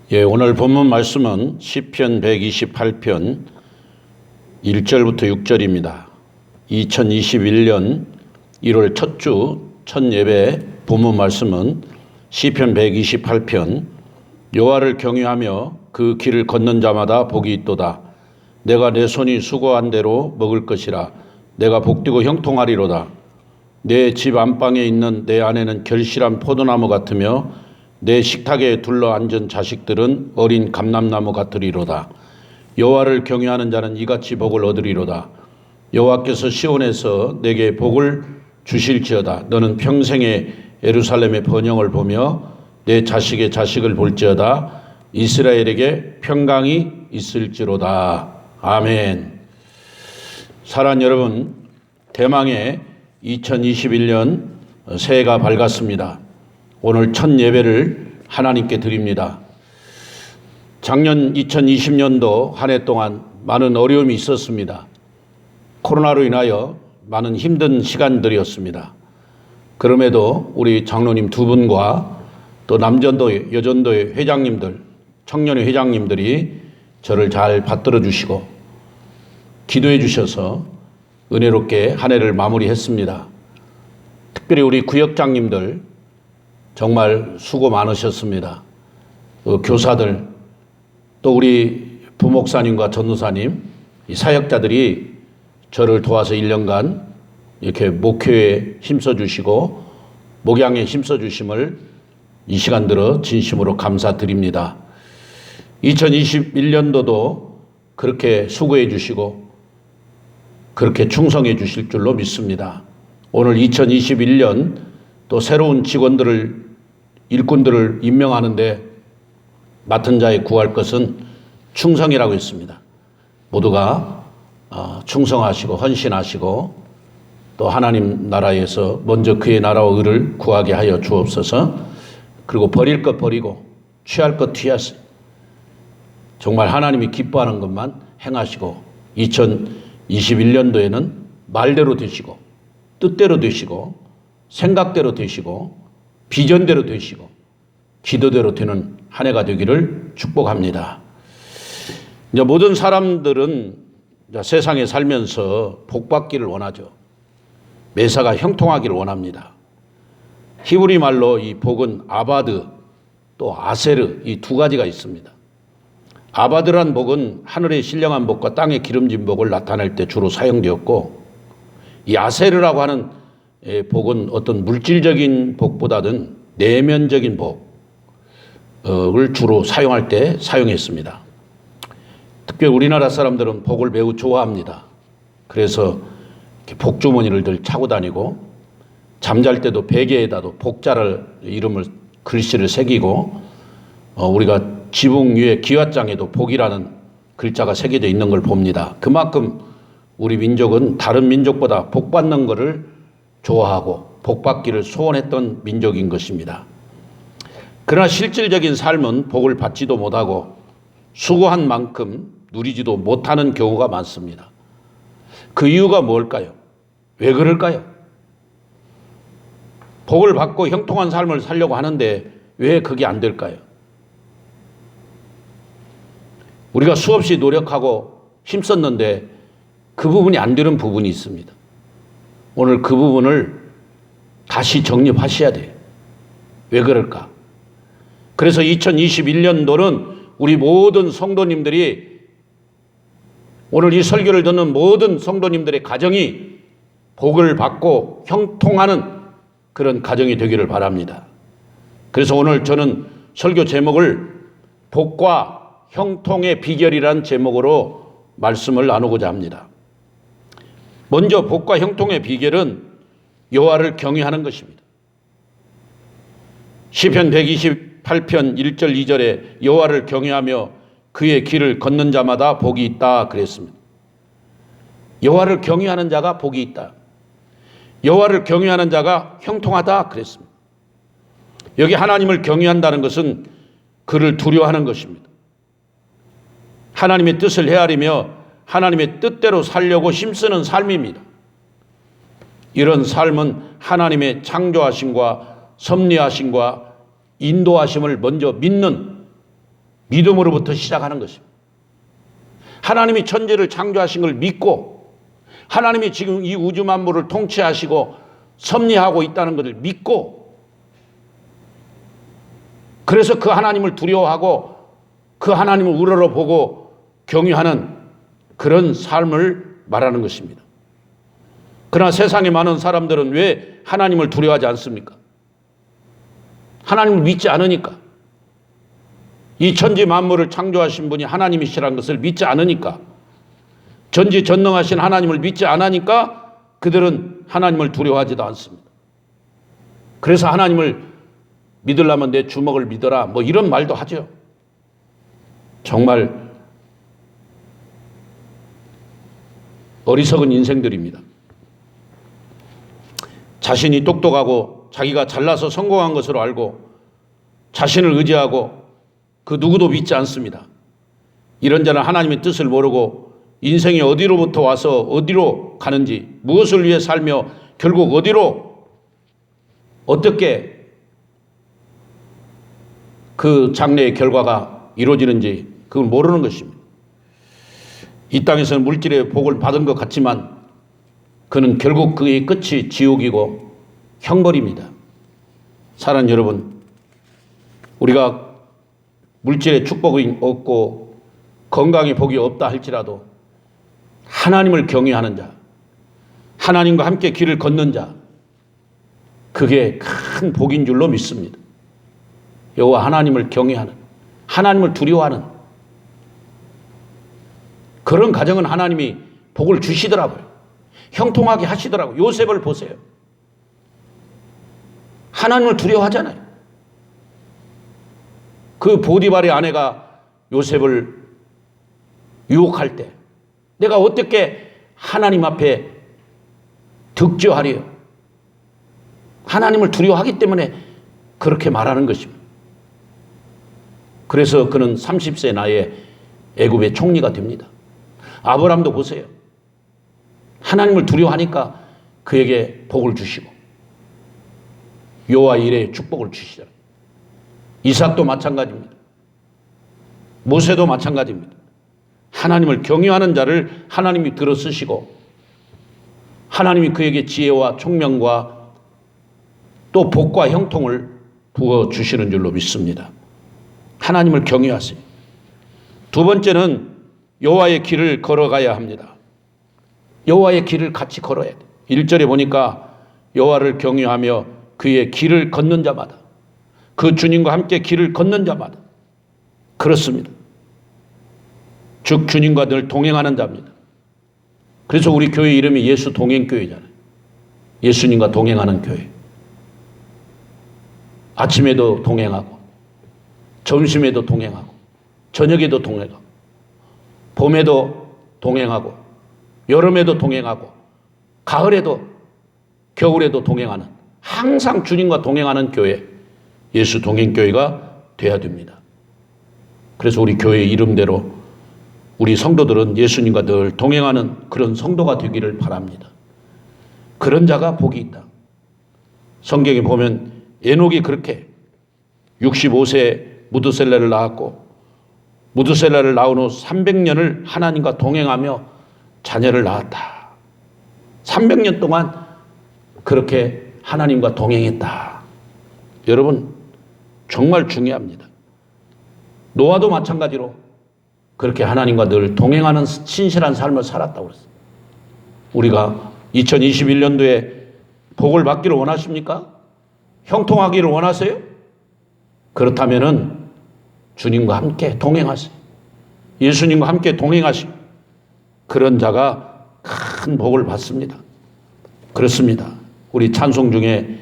오늘 본문 말씀은 시편 128편 1절부터 6절입니다. 2021년 1월 첫 주 첫 예배 본문 말씀은 시편 128편 여호와를 경외하며 그 길을 걷는 자마다 복이 있도다. 내가 내 손이 수고한 대로 먹을 것이라. 내가 복되고 형통하리로다. 내 집 안방에 있는 내 아내는 결실한 포도나무 같으며 내 식탁에 둘러 앉은 자식들은 어린 감람나무 같으리로다. 여호와를 경외하는 자는 이같이 복을 얻으리로다. 여호와께서 시온에서 내게 복을 주실지어다. 너는 평생에 예루살렘의 번영을 보며 내 자식의 자식을 볼지어다. 이스라엘에게 평강이 있을지로다. 아멘. 사랑하는 여러분, 대망의 2021년 새해가 밝았습니다. 오늘 첫 예배를 하나님께 드립니다. 작년 2020년도 한 해 동안 많은 어려움이 있었습니다. 코로나로 인하여 많은 힘든 시간들이었습니다. 그럼에도 우리 장로님 두 분과 또 남전도 여전도의 회장님들, 청년회 회장님들이 저를 잘 받들어 주시고 기도해 주셔서 은혜롭게 한 해를 마무리했습니다. 특별히 우리 구역장님들 정말 수고 많으셨습니다. 교사들, 또 우리 부목사님과 전도사님, 이 사역자들이 저를 도와서 1년간 이렇게 목회에 힘써주시고 목양에 힘써주심을 이 시간 들어 진심으로 감사드립니다. 2021년도도 그렇게 수고해 주시고 그렇게 충성해 주실 줄로 믿습니다. 오늘 2021년 또 새로운 직원들을, 일꾼들을 임명하는데 맡은 자에 구할 것은 충성이라고 했습니다. 모두가 충성하시고 헌신하시고 또 하나님 나라에서 먼저 그의 나라와 의를 구하게 하여 주옵소서. 그리고 버릴 것 버리고 취할 것 취하세요. 정말 하나님이 기뻐하는 것만 행하시고 2021년도에는 말대로 되시고 뜻대로 되시고 생각대로 되시고 비전대로 되시고 기도대로 되는 한 해가 되기를 축복합니다. 이제 모든 사람들은 세상에 살면서 복받기를 원하죠. 매사가 형통하기를 원합니다. 히브리 말로 이 복은 아바드 또 아세르 이 두 가지가 있습니다. 아바드란 복은 하늘의 신령한 복과 땅의 기름진 복을 나타낼 때 주로 사용되었고, 이 아세르라고 하는 복은 어떤 물질적인 복보다는 내면적인 복을 주로 사용할 때 사용했습니다. 특별히 우리나라 사람들은 복을 매우 좋아합니다. 그래서 복주머니를 늘 차고 다니고 잠잘 때도 베개에다도 복자를 이름을 글씨를 새기고 우리가 지붕 위에 기와장에도 복이라는 글자가 새겨져 있는 걸 봅니다. 그만큼 우리 민족은 다른 민족보다 복받는 것을 좋아하고 복받기를 소원했던 민족인 것입니다. 그러나 실질적인 삶은 복을 받지도 못하고 수고한 만큼 누리지도 못하는 경우가 많습니다. 그 이유가 뭘까요? 왜 그럴까요? 복을 받고 형통한 삶을 살려고 하는데 왜 그게 안 될까요? 우리가 수없이 노력하고 힘썼는데 그 부분이 안 되는 부분이 있습니다. 오늘 그 부분을 다시 정립하셔야 돼요. 왜 그럴까? 그래서 2021년도는 우리 모든 성도님들이, 오늘 이 설교를 듣는 모든 성도님들의 가정이 복을 받고 형통하는 그런 가정이 되기를 바랍니다. 그래서 오늘 저는 설교 제목을 복과 형통의 비결이라는 제목으로 말씀을 나누고자 합니다. 먼저 복과 형통의 비결은 여호와를 경외하는 것입니다. 시편 128편 1절 2절에 여호와를 경외하며 그의 길을 걷는 자마다 복이 있다 그랬습니다. 여호와를 경외하는 자가 복이 있다. 여호와를 경외하는 자가 형통하다 그랬습니다. 여기 하나님을 경외한다는 것은 그를 두려워하는 것입니다. 하나님의 뜻을 헤아리며 하나님의 뜻대로 살려고 힘쓰는 삶입니다. 이런 삶은 하나님의 창조하심과 섭리하심과 인도하심을 먼저 믿는 믿음으로부터 시작하는 것입니다. 하나님이 천지를 창조하신 걸 믿고 하나님이 지금 이 우주 만물을 통치하시고 섭리하고 있다는 것을 믿고 그래서 그 하나님을 두려워하고 그 하나님을 우러러보고 경외하는 그런 삶을 말하는 것입니다. 그러나 세상에 많은 사람들은 왜 하나님을 두려워하지 않습니까? 하나님을 믿지 않으니까. 이 천지 만물을 창조하신 분이 하나님이시라는 것을 믿지 않으니까. 전지전능하신 하나님을 믿지 않으니까 그들은 하나님을 두려워하지도 않습니다. 그래서 하나님을 믿으려면 내 주먹을 믿어라 뭐 이런 말도 하죠. 정말 어리석은 인생들입니다. 자신이 똑똑하고 자기가 잘나서 성공한 것으로 알고 자신을 의지하고 그 누구도 믿지 않습니다. 이런 자는 하나님의 뜻을 모르고 인생이 어디로부터 와서 어디로 가는지 무엇을 위해 살며 결국 어디로 어떻게 그 장래의 결과가 이루어지는지 그걸 모르는 것입니다. 이 땅에서는 물질의 복을 받은 것 같지만 그는 결국 그의 끝이 지옥이고 형벌입니다. 사랑하는 여러분, 우리가 물질의 축복이 없고 건강의 복이 없다 할지라도 하나님을 경외하는 자, 하나님과 함께 길을 걷는 자, 그게 큰 복인 줄로 믿습니다. 여호와 하나님을 경외하는, 하나님을 두려워하는 그런 가정은 하나님이 복을 주시더라고요. 형통하게 하시더라고요. 요셉을 보세요. 하나님을 두려워하잖아요. 그 보디발의 아내가 요셉을 유혹할 때 내가 어떻게 하나님 앞에 득죄하리요? 하나님을 두려워하기 때문에 그렇게 말하는 것입니다. 그래서 그는 30세 나이에 애굽의 총리가 됩니다. 아브라함도 보세요. 하나님을 두려워하니까 그에게 복을 주시고 여호와 이레의 축복을 주시잖아요. 이삭도 마찬가지입니다. 모세도 마찬가지입니다. 하나님을 경외하는 자를 하나님이 들어쓰시고 하나님이 그에게 지혜와 총명과 또 복과 형통을 부어주시는 줄로 믿습니다. 하나님을 경외하세요. 두 번째는 여호와의 길을 걸어가야 합니다. 여호와의 길을 같이 걸어야 돼요. 1절에 보니까 여호와를 경외하며 그의 길을 걷는 자마다, 그 주님과 함께 길을 걷는 자마다, 그렇습니다. 즉 주님과 늘 동행하는 자입니다. 그래서 우리 교회 이름이 예수 동행교회잖아요. 예수님과 동행하는 교회. 아침에도 동행하고 점심에도 동행하고 저녁에도 동행하고 봄에도 동행하고 여름에도 동행하고 가을에도 겨울에도 동행하는, 항상 주님과 동행하는 교회, 예수 동행교회가 돼야 됩니다. 그래서 우리 교회 이름대로 우리 성도들은 예수님과 늘 동행하는 그런 성도가 되기를 바랍니다. 그런 자가 복이 있다. 성경에 보면 에녹이 그렇게 65세에 무드셀라를 낳았고 무드셀라를 낳은 후 300년을 하나님과 동행하며 자녀를 낳았다. 300년 동안 그렇게 하나님과 동행했다. 여러분 정말 중요합니다. 노아도 마찬가지로 그렇게 하나님과 늘 동행하는 신실한 삶을 살았다고 그랬어요. 우리가 2021년도에 복을 받기를 원하십니까? 형통하기를 원하세요? 그렇다면은 주님과 함께 동행하세요. 예수님과 함께 동행하시고 그런 자가 큰 복을 받습니다. 그렇습니다. 우리 찬송 중에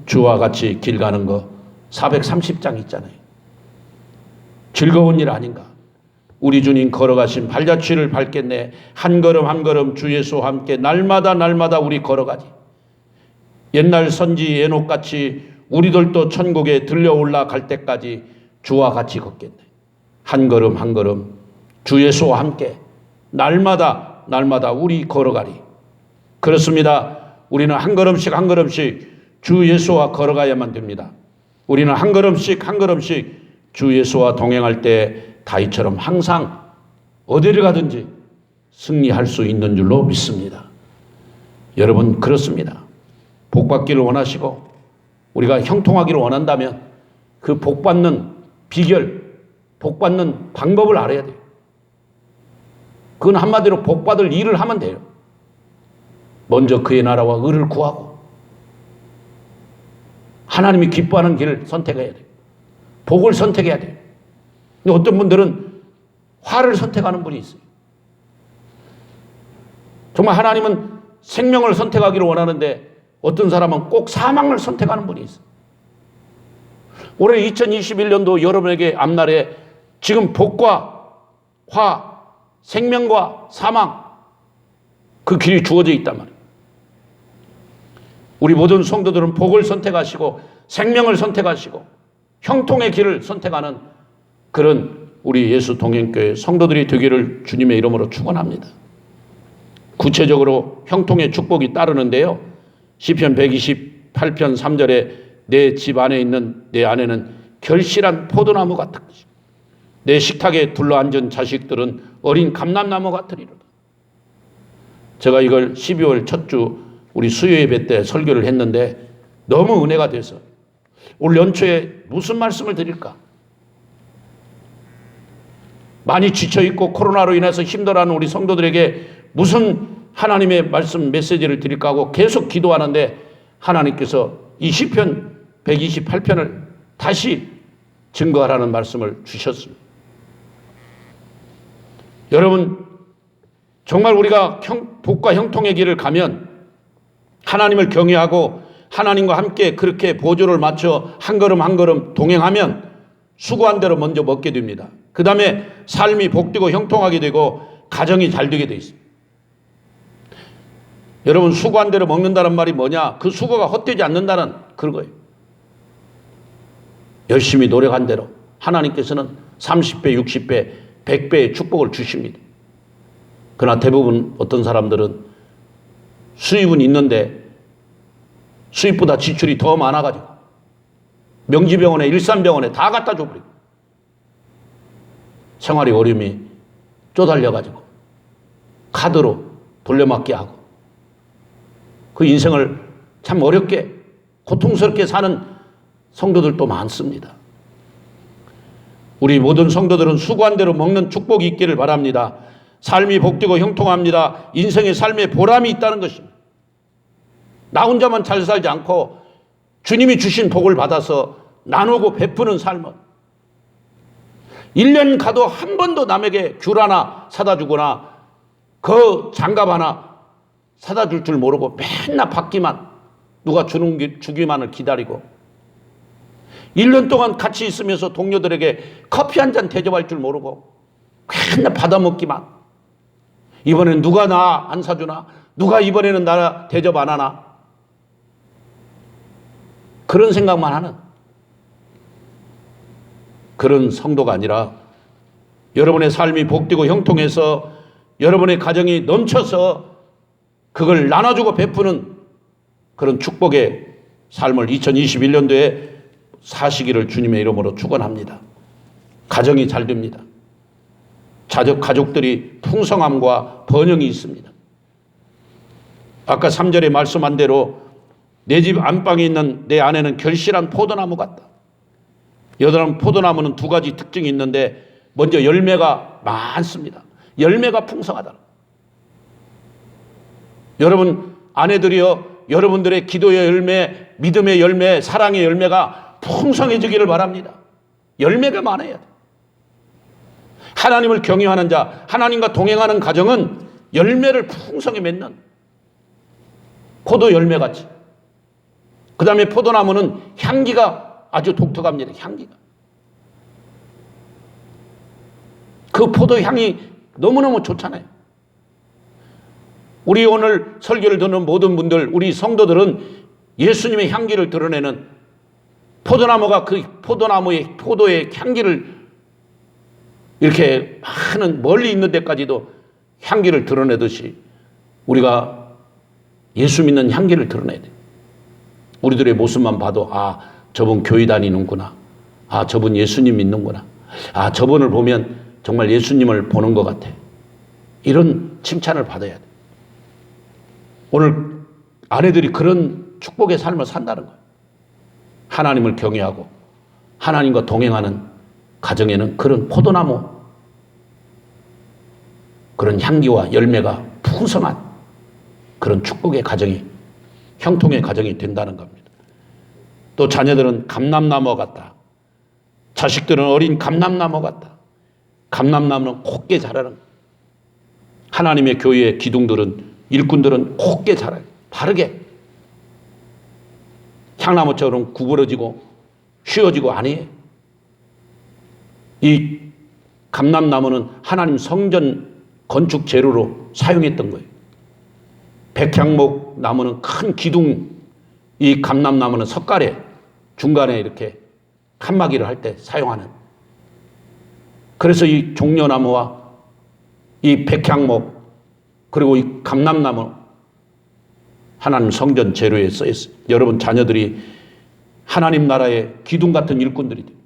주와 같이 길 가는 거 430장 있잖아요. 즐거운 일 아닌가? 우리 주님 걸어가신 발자취를 밟겠네. 한 걸음 한 걸음 주 예수와 함께 날마다 날마다 우리 걸어가지. 옛날 선지 에녹같이 우리들도 천국에 들려 올라갈 때까지 주와 같이 걷겠네. 한 걸음 한 걸음 주 예수와 함께 날마다 날마다 우리 걸어가리. 그렇습니다. 우리는 한 걸음씩 한 걸음씩 주 예수와 걸어가야만 됩니다. 우리는 한 걸음씩 한 걸음씩 주 예수와 동행할 때 다윗처럼 항상 어디를 가든지 승리할 수 있는 줄로 믿습니다. 여러분, 그렇습니다. 복 받기를 원하시고 우리가 형통하기를 원한다면 그 복 받는 비결, 복 받는 방법을 알아야 돼요. 그건 한마디로 복 받을 일을 하면 돼요. 먼저 그의 나라와 의를 구하고 하나님이 기뻐하는 길을 선택해야 돼요. 복을 선택해야 돼요. 근데 어떤 분들은 화를 선택하는 분이 있어요. 정말 하나님은 생명을 선택하기를 원하는데 어떤 사람은 꼭 사망을 선택하는 분이 있어요. 올해 2021년도 여러분에게 앞날에 지금 복과 화, 생명과 사망, 그 길이 주어져 있단 말이에요. 우리 모든 성도들은 복을 선택하시고 생명을 선택하시고 형통의 길을 선택하는 그런 우리 예수 동행교회 성도들이 되기를 주님의 이름으로 축원합니다. 구체적으로 형통의 축복이 따르는데요. 시편 128편 3절에 내 집 안에 있는 내 아내는 결실한 포도나무 같은 것이 내 식탁에 둘러앉은 자식들은 어린 감람나무 같으리로다. 제가 이걸 12월 첫 주 우리 수요예배 때 설교를 했는데 너무 은혜가 돼서 올 연초에 무슨 말씀을 드릴까? 많이 지쳐있고 코로나로 인해서 힘들어하는 우리 성도들에게 무슨 하나님의 말씀 메시지를 드릴까 하고 계속 기도하는데 하나님께서 이 시편 128편을 다시 증거하라는 말씀을 주셨습니다. 여러분, 정말 우리가 복과 형통의 길을 가면 하나님을 경외하고 하나님과 함께 그렇게 보조를 맞춰 한 걸음 한 걸음 동행하면 수고한 대로 먼저 먹게 됩니다. 그 다음에 삶이 복되고 형통하게 되고 가정이 잘 되게 돼 있습니다. 여러분, 수고한 대로 먹는다는 말이 뭐냐? 그 수고가 헛되지 않는다는 그런 거예요. 열심히 노력한 대로 하나님께서는 30배, 60배, 100배의 축복을 주십니다. 그러나 대부분 어떤 사람들은 수입은 있는데 수입보다 지출이 더 많아가지고 명지병원에 일산병원에 다 갖다 줘버리고 생활의 어려움이 쪼달려가지고 카드로 돌려막기 하고 그 인생을 참 어렵게 고통스럽게 사는 성도들도 많습니다. 우리 모든 성도들은 수고한 대로 먹는 축복이 있기를 바랍니다. 삶이 복되고 형통합니다. 인생의 삶에 보람이 있다는 것입니다. 나 혼자만 잘 살지 않고 주님이 주신 복을 받아서 나누고 베푸는 삶은 1년 가도 한 번도 남에게 귤 하나 사다 주거나 그 장갑 하나 사다 줄 모르고 맨날 받기만, 누가 주기만을 기다리고 1년 동안 같이 있으면서 동료들에게 커피 한 잔 대접할 줄 모르고 맨날 받아먹기만, 이번엔 누가 나 안 사주나, 누가 이번에는 나 대접 안 하나, 그런 생각만 하는 그런 성도가 아니라 여러분의 삶이 복되고 형통해서 여러분의 가정이 넘쳐서 그걸 나눠주고 베푸는 그런 축복의 삶을 2021년도에 사시기를 주님의 이름으로 축원합니다. 가정이 잘 됩니다. 가족들이 풍성함과 번영이 있습니다. 아까 3절에 말씀한 대로 내 집 안방에 있는 내 아내는 결실한 포도나무 같다. 여러분, 포도나무는 두 가지 특징이 있는데 먼저 열매가 많습니다. 열매가 풍성하다. 여러분, 아내들이여, 여러분들의 기도의 열매, 믿음의 열매, 사랑의 열매가 풍성해지기를 바랍니다. 열매가 많아야 돼. 하나님을 경외하는 자, 하나님과 동행하는 가정은 열매를 풍성히 맺는 포도 열매같이. 그 다음에 포도나무는 향기가 아주 독특합니다. 향기가. 그 포도 향이 너무너무 좋잖아요. 우리 오늘 설교를 듣는 모든 분들, 우리 성도들은 예수님의 향기를 드러내는 포도나무가 그 포도의 향기를 이렇게 많은 멀리 있는 데까지도 향기를 드러내듯이 우리가 예수 믿는 향기를 드러내야 돼요. 우리들의 모습만 봐도 아, 저분 교회 다니는구나. 아, 저분 예수님 믿는구나. 아, 저분을 보면 정말 예수님을 보는 것 같아. 이런 칭찬을 받아야 돼. 오늘 아내들이 그런 축복의 삶을 산다는 거예요. 하나님을 경외하고 하나님과 동행하는 가정에는 그런 포도나무, 그런 향기와 열매가 풍성한 그런 축복의 가정이, 형통의 가정이 된다는 겁니다. 또 자녀들은 감람나무 같다. 자식들은 어린 감람나무 같다. 감람나무는 곱게 자라는 거예요. 하나님의 교회의 기둥들은, 일꾼들은 곱게 자라요. 바르게. 향나무처럼 구부러지고 휘어지고 아니에요. 이 감람나무는 하나님 성전 건축 재료로 사용했던 거예요. 백향목 나무는 큰 기둥, 이 감람나무는 석가래 중간에 이렇게 칸막이를 할 때 사용하는. 그래서 이 종려나무와 이 백향목 그리고 이 감람나무 하나님 성전 재료에 쓰였어요. 여러분 자녀들이 하나님 나라의 기둥 같은 일꾼들이 돼요.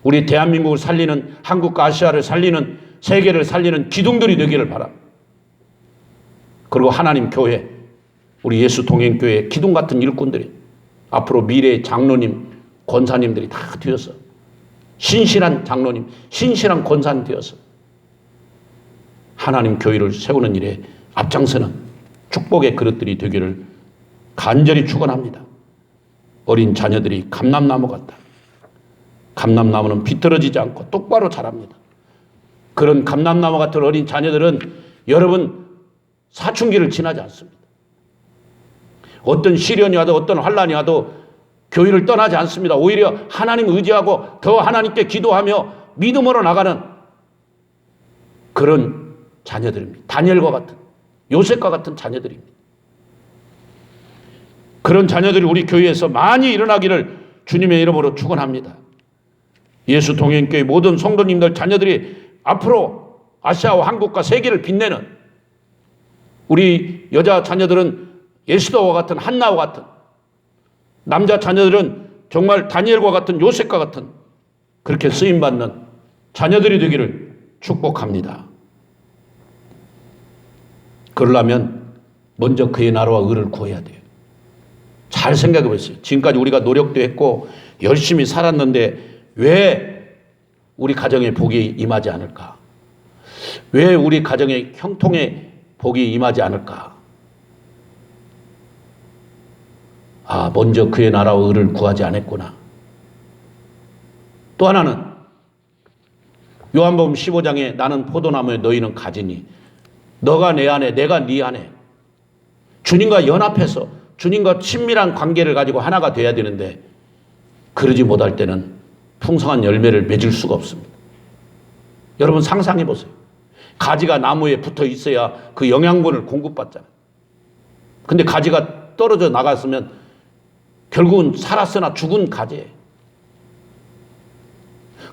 우리 대한민국을 살리는, 한국과 아시아를 살리는, 세계를 살리는 기둥들이 되기를 바랍니다. 그리고 하나님 교회, 우리 예수 동행교회 기둥 같은 일꾼들이 앞으로 미래의 장로님, 권사님들이 다 되어서 신실한 장로님, 신실한 권사님 되어서 하나님 교회를 세우는 일에 앞장서는 축복의 그릇들이 되기를 간절히 축원합니다. 어린 자녀들이 감람나무 같다. 감람나무는 비틀어지지 않고 똑바로 자랍니다. 그런 감람나무 같은 어린 자녀들은 여러분 사춘기를 지나지 않습니다. 어떤 시련이 와도 어떤 환란이 와도 교회를 떠나지 않습니다. 오히려 하나님 의지하고 더 하나님께 기도하며 믿음으로 나가는 그런 자녀들입니다. 다니엘과 같은, 요셉과 같은 자녀들입니다. 그런 자녀들이 우리 교회에서 많이 일어나기를 주님의 이름으로 축원합니다. 예수 동행교회 모든 성도님들 자녀들이 앞으로 아시아와 한국과 세계를 빛내는, 우리 여자 자녀들은 에스더와 같은, 한나와 같은, 남자 자녀들은 정말 다니엘과 같은, 요셉과 같은 그렇게 쓰임받는 자녀들이 되기를 축복합니다. 그러려면 먼저 그의 나라와 의를 구해야 돼요. 잘 생각해 보세요. 지금까지 우리가 노력도 했고 열심히 살았는데 왜 우리 가정에 복이 임하지 않을까? 왜 우리 가정에 형통의 복이 임하지 않을까? 아, 먼저 그의 나라와 의를 구하지 않았구나. 또 하나는 요한복음 15장에 나는 포도나무에 너희는 가지니 너가 내 안에 내가 네 안에, 주님과 연합해서 주님과 친밀한 관계를 가지고 하나가 돼야 되는데 그러지 못할 때는 풍성한 열매를 맺을 수가 없습니다. 여러분 상상해 보세요. 가지가 나무에 붙어 있어야 그 영양분을 공급받잖아요. 근데 가지가 떨어져 나갔으면 결국은 살았으나 죽은 가지예요.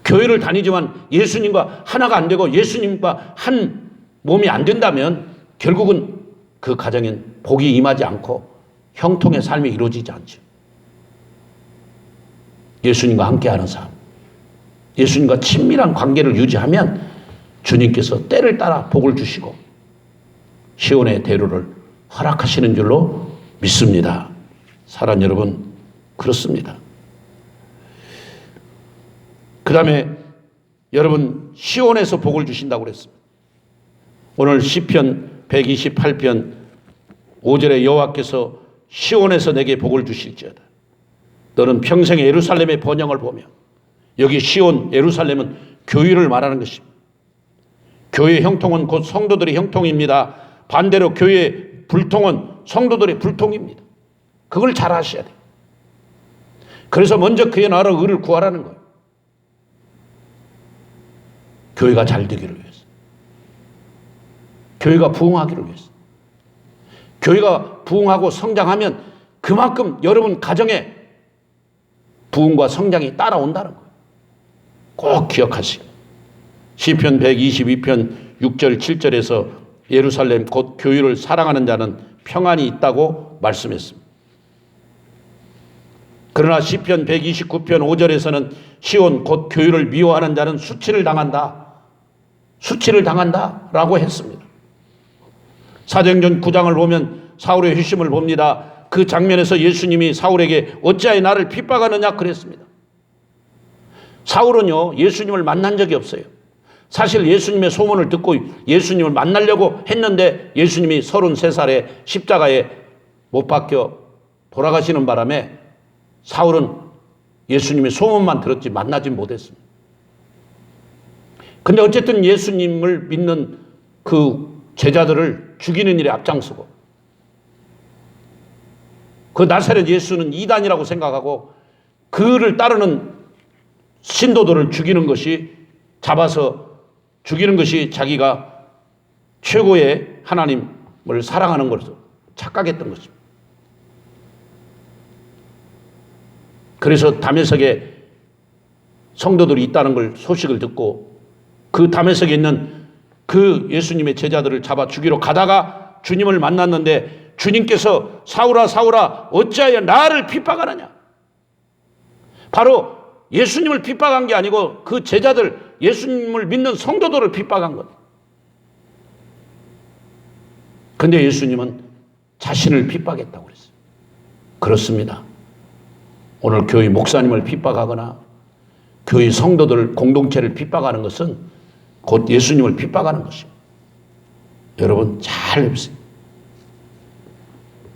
교회를 다니지만 예수님과 하나가 안 되고 예수님과 한 몸이 안 된다면 결국은 그 가정엔 복이 임하지 않고 형통의 삶이 이루어지지 않죠. 예수님과 함께하는 삶, 예수님과 친밀한 관계를 유지하면 주님께서 때를 따라 복을 주시고 시온의 대로를 허락하시는 줄로 믿습니다. 사랑 여러분, 그렇습니다. 그 다음에 여러분 시온에서 복을 주신다고 그랬습니다. 오늘 시편 128편 5절에 여호와께서 시온에서 내게 복을 주실지어다. 너는 평생에 예루살렘의 번영을 보며, 여기 시온 예루살렘은 교회를 말하는 것입니다. 교회의 형통은 곧 성도들의 형통입니다. 반대로 교회의 불통은 성도들의 불통입니다. 그걸 잘 아셔야 돼요. 그래서 먼저 그의 나라 의를 구하라는 거예요. 교회가 잘 되기를 위해서, 교회가 부흥하기를 위해서. 교회가 부흥하고 성장하면 그만큼 여러분 가정에 부흥과 성장이 따라온다는 거예요. 꼭 기억하시고. 시편 122편 6절 7절에서 예루살렘 곧 교회를 사랑하는 자는 평안이 있다고 말씀했습니다. 그 그러나 시편 129편 5절에서는 시온 곧 교회를 미워하는 자는 수치를 당한다. 수치를 당한다라고 했습니다. 사도행전 9장을 보면 사울의 회심을 봅니다. 그 장면에서 예수님이 사울에게 어찌하여 나를 핍박하느냐 그랬습니다. 사울은요, 예수님을 만난 적이 없어요. 사실 예수님의 소문을 듣고 예수님을 만나려고 했는데 예수님이 33살에 십자가에 못 박혀 돌아가시는 바람에 사울은 예수님의 소문만 들었지 만나지 못했습니다. 근데 어쨌든 예수님을 믿는 그 제자들을 죽이는 일에 앞장서고 그 나사렛 예수는 이단이라고 생각하고 그를 따르는 신도들을 죽이는 것이 잡아서 죽이는 것이 자기가 최고의 하나님을 사랑하는 것으로 착각했던 것입니다. 그래서 다메섹에 성도들이 있다는 걸 소식을 듣고 그 다메섹에 있는 그 예수님의 제자들을 잡아 죽이러 가다가 주님을 만났는데 주님께서 사울아 사울아 어찌하여 나를 핍박하느냐. 바로 예수님을 핍박한 게 아니고 그 제자들 예수님을 믿는 성도들을 핍박한 것. 근데 예수님은 자신을 핍박했다고 그랬어요. 그렇습니다. 오늘 교회 목사님을 핍박하거나 교회 성도들 공동체를 핍박하는 것은 곧 예수님을 핍박하는 것입니다. 여러분 잘 해보세요.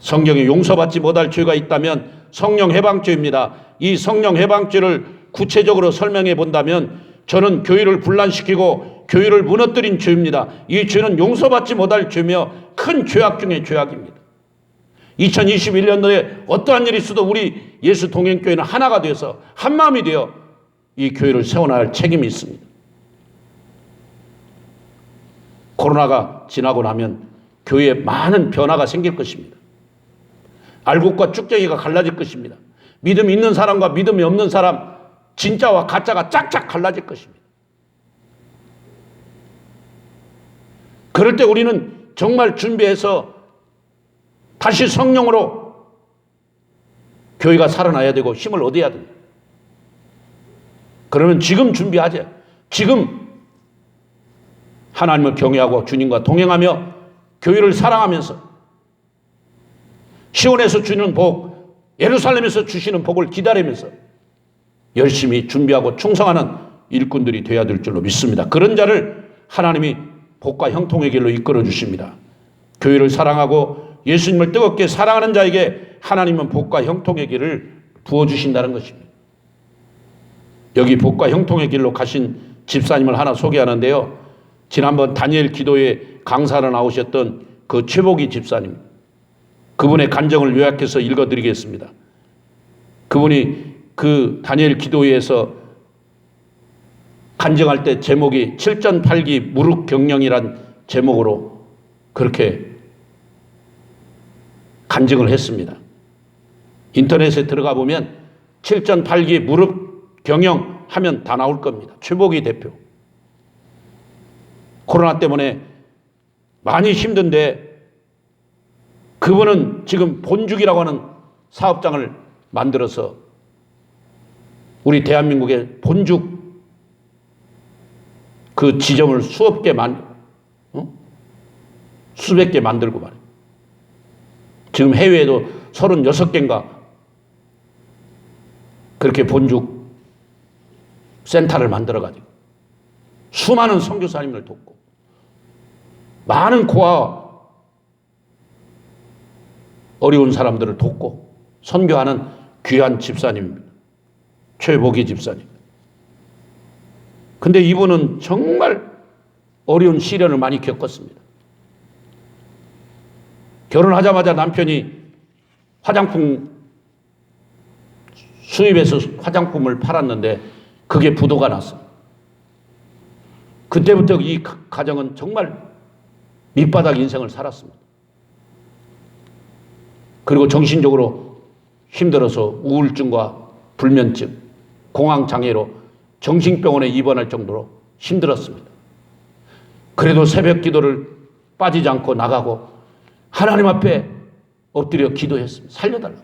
성경에 용서받지 못할 죄가 있다면 성령 해방죄입니다. 이 성령 해방죄를 구체적으로 설명해 본다면 저는 교회를 분란시키고 교회를 무너뜨린 죄입니다. 이 죄는 용서받지 못할 죄며 큰 죄악 중의 죄악입니다. 2021년도에 어떠한 일이 있어도 우리 예수 동행교회는 하나가 되어서 한마음이 되어 이 교회를 세워나갈 책임이 있습니다. 코로나가 지나고 나면 교회에 많은 변화가 생길 것입니다. 알곡과 쭉정이가 갈라질 것입니다. 믿음이 있는 사람과 믿음이 없는 사람, 진짜와 가짜가 짝짝 갈라질 것입니다. 그럴 때 우리는 정말 준비해서 다시 성령으로 교회가 살아나야 되고 힘을 얻어야 됩니다. 그러면 지금 준비하자. 지금 하나님을 경외하고 주님과 동행하며 교회를 사랑하면서 시온에서 주는 복, 예루살렘에서 주시는 복을 기다리면서 열심히 준비하고 충성하는 일꾼들이 되어야 될 줄로 믿습니다. 그런 자를 하나님이 복과 형통의 길로 이끌어 주십니다. 교회를 사랑하고 예수님을 뜨겁게 사랑하는 자에게 하나님은 복과 형통의 길을 부어주신다는 것입니다. 여기 복과 형통의 길로 가신 집사님을 하나 소개하는데요. 지난번 다니엘 기도회 강사로 나오셨던 그 최복희 집사님, 그분의 간증을 요약해서 읽어드리겠습니다. 그분이 그 다니엘 기도회에서 간증할 때 제목이 7전8기 무릇 경영이란 제목으로 그렇게 간증을 했습니다. 인터넷에 들어가 보면 7전8기 무릇 경영 하면 다 나올 겁니다. 최복희 대표. 코로나 때문에 많이 힘든데 그분은 지금 본죽이라고 하는 사업장을 만들어서 우리 대한민국의 본죽 그 지점을 수백 개 만들고 말이에요. 지금 해외에도 36개인가 그렇게 본죽 센터를 만들어가지고 수많은 선교사님을 돕고 많은 고아 어려운 사람들을 돕고 선교하는 귀한 집사님입니다. 최복희 집사님. 근데 이분은 정말 어려운 시련을 많이 겪었습니다. 결혼하자마자 남편이 화장품 수입해서 화장품을 팔았는데 그게 부도가 났어요. 그때부터 이 가정은 정말 밑바닥 인생을 살았습니다. 그리고 정신적으로 힘들어서 우울증과 불면증, 공황장애로 정신병원에 입원할 정도로 힘들었습니다. 그래도 새벽 기도를 빠지지 않고 나가고 하나님 앞에 엎드려 기도했습니다. 살려달라고.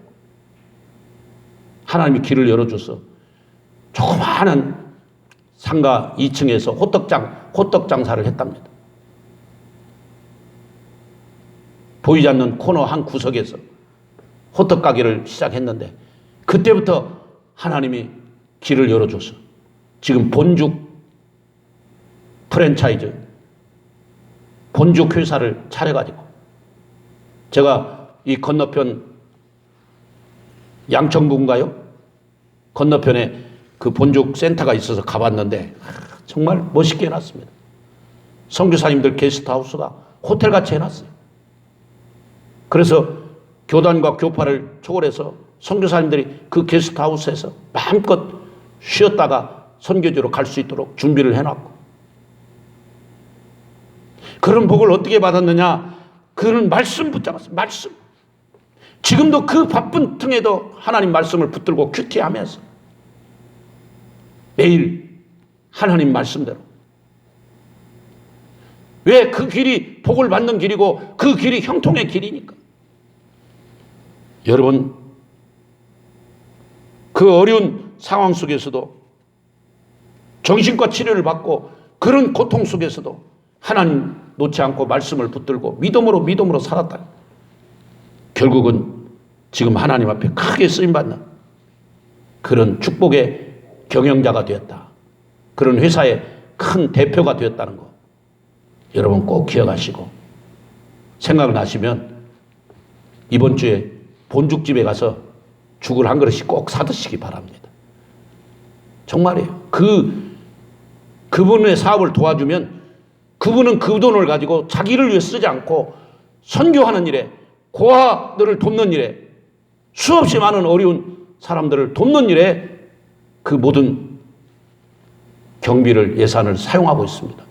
하나님이 길을 열어줘서 조그마한 상가 2층에서 호떡 장사를 했답니다. 보이지 않는 코너 한 구석에서 호떡 가게를 시작했는데 그때부터 하나님이 길을 열어줘서 지금 본죽 프랜차이즈, 본죽 회사를 차려가지고 제가 이 건너편 양천구인가요? 건너편에 그 본죽 센터가 있어서 가봤는데 정말 멋있게 해놨습니다. 선교사님들 게스트하우스가 호텔같이 해놨어요. 그래서 교단과 교파를 초월해서 선교사님들이 그 게스트하우스에서 마음껏 쉬었다가 선교지로 갈 수 있도록 준비를 해놨고, 그런 복을 어떻게 받았느냐? 그는 말씀 붙잡았어요. 말씀. 지금도 그 바쁜 틈에도 하나님 말씀을 붙들고 큐티하면서 매일 하나님 말씀대로. 왜? 그 길이 복을 받는 길이고 그 길이 형통의 길이니까. 여러분, 그 어려운 상황 속에서도 정신과 치료를 받고 그런 고통 속에서도 하나님 놓지 않고 말씀을 붙들고 믿음으로 살았다. 결국은 지금 하나님 앞에 크게 쓰임받는 그런 축복의 경영자가 되었다. 그런 회사의 큰 대표가 되었다는 거 여러분 꼭 기억하시고, 생각나시면 이번 주에 본죽집에 가서 죽을 한 그릇씩 꼭 사드시기 바랍니다. 정말이에요. 그분의 사업을 도와주면 그분은 그 돈을 가지고 자기를 위해 쓰지 않고 선교하는 일에, 고아들을 돕는 일에, 수없이 많은 어려운 사람들을 돕는 일에 그 모든 경비를, 예산을 사용하고 있습니다.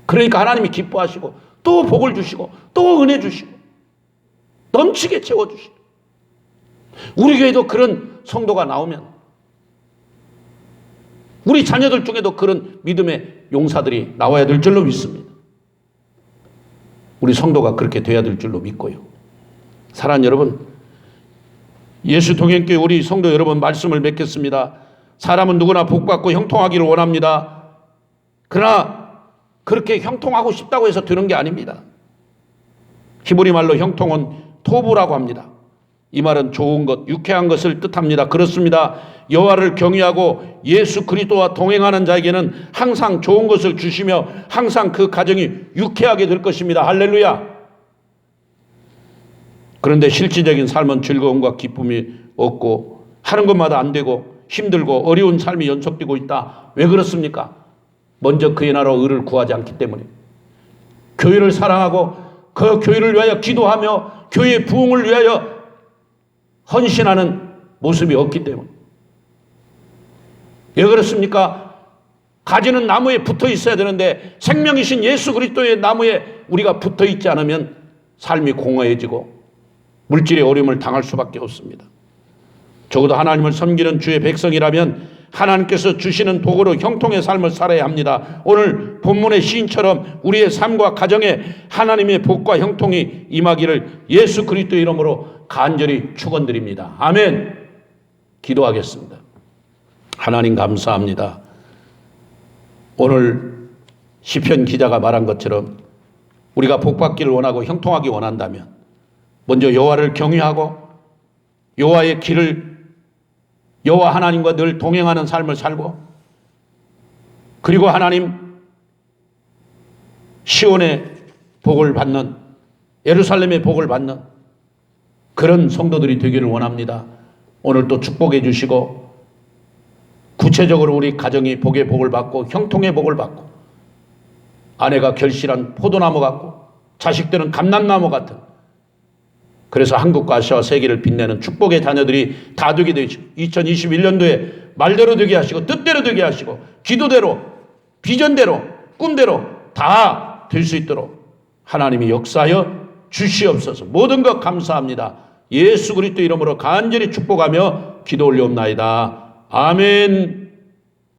그러니까 하나님이 기뻐하시고 또 복을 주시고 또 은혜 주시고 넘치게 채워주시고, 우리 교회도 그런 성도가 나오면, 우리 자녀들 중에도 그런 믿음의 용사들이 나와야 될 줄로 믿습니다. 우리 성도가 그렇게 돼야 될 줄로 믿고요. 사랑하는 여러분, 예수 동행교회 우리 성도 여러분 말씀을 맺겠습니다. 사람은 누구나 복받고 형통하기를 원합니다. 그러나 그렇게 형통하고 싶다고 해서 되는 게 아닙니다. 히브리 말로 형통은 토부라고 합니다. 이 말은 좋은 것, 유쾌한 것을 뜻합니다. 그렇습니다. 여호와를 경외하고 예수 그리스도와 동행하는 자에게는 항상 좋은 것을 주시며 항상 그 가정이 유쾌하게 될 것입니다. 할렐루야. 그런데 실질적인 삶은 즐거움과 기쁨이 없고 하는 것마다 안 되고 힘들고 어려운 삶이 연속되고 있다. 왜 그렇습니까? 먼저 그의 나라 의를 구하지 않기 때문에, 교회를 사랑하고 그 교회를 위하여 기도하며 교회의 부흥을 위하여 헌신하는 모습이 없기 때문에. 왜 그렇습니까? 가지는 나무에 붙어 있어야 되는데 생명이신 예수 그리스도의 나무에 우리가 붙어 있지 않으면 삶이 공허해지고 물질의 어려움을 당할 수밖에 없습니다. 적어도 하나님을 섬기는 주의 백성이라면 하나님께서 주시는 복으로 형통의 삶을 살아야 합니다. 오늘 본문의 시인처럼 우리의 삶과 가정에 하나님의 복과 형통이 임하기를 예수 그리스도의 이름으로 간절히 축원드립니다. 아멘. 기도하겠습니다. 하나님 감사합니다. 오늘 시편 기자가 말한 것처럼 우리가 복받기를 원하고 형통하기 원한다면 먼저 여호와를 경외하고 여호와의 길을, 여호와 하나님과 늘 동행하는 삶을 살고, 그리고 하나님 시온의 복을 받는, 예루살렘의 복을 받는 그런 성도들이 되기를 원합니다. 오늘 또 축복해 주시고 구체적으로 우리 가정이 복의 복을 받고 형통의 복을 받고, 아내가 결실한 포도나무 같고 자식들은 감람나무 같은, 그래서 한국과 아시아와 세계를 빛내는 축복의 자녀들이 다 되게 되시고 2021년도에 말대로 되게 하시고 뜻대로 되게 하시고 기도대로 비전대로 꿈대로 다 될 수 있도록 하나님이 역사하여 주시옵소서. 모든 것 감사합니다. 예수 그리스도 이름으로 간절히 축복하며 기도 올려옵나이다. 아멘.